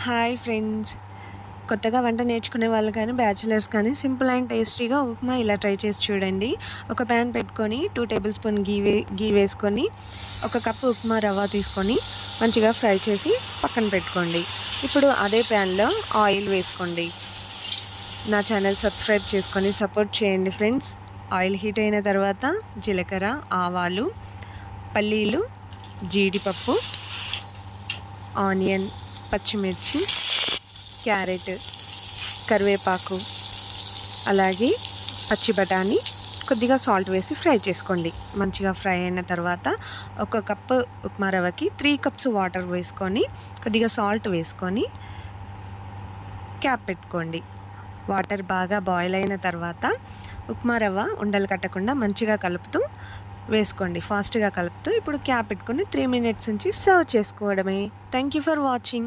Hi friends, కొత్తగా వంట నేర్చుకునే వాళ్ళు కానీ బ్యాచిలర్స్ కానీ సింపుల్ అండ్ టేస్టీగా ఉప్మా ఇలా ట్రై చేసి చూడండి. ఒక ప్యాన్ పెట్టుకొని 2 టేబుల్ స్పూన్ గీ వేసుకొని ఒక కప్పు ఉప్మా రవ్వ తీసుకొని మంచిగా ఫ్రై చేసి పక్కన పెట్టుకోండి. ఇప్పుడు అదే ప్యాన్లో ఆయిల్ వేసుకోండి. నా ఛానల్ సబ్స్క్రైబ్ చేసుకొని సపోర్ట్ చేయండి ఫ్రెండ్స్. ఆయిల్ హీట్ అయిన తర్వాత జీలకర్ర, ఆవాలు, పల్లీలు, జీడిపప్పు, ఆనియన్, పచ్చిమిర్చి, క్యారెట్, కరివేపాకు, అలాగే పచ్చి బఠానీ, కొద్దిగా సాల్ట్ వేసి ఫ్రై చేసుకోండి. మంచిగా ఫ్రై అయిన తర్వాత ఒక కప్పు ఉప్మా రవ్వకి 3 కప్స్ వాటర్ వేసుకొని కొద్దిగా సాల్ట్ వేసుకొని క్యాప్ పెట్టుకోండి. వాటర్ బాగా బాయిల్ అయిన తర్వాత ఉప్మా రవ్వ ఉండలు కట్టకుండా మంచిగా కలుపుతూ వేసుకోండి. ఫాస్ట్గా కలుపుతూ ఇప్పుడు క్యాప్ పెట్టుకొని 3 మినిట్స్ నుంచి సర్వ్ చేసుకోవడమే. Thank you for watching.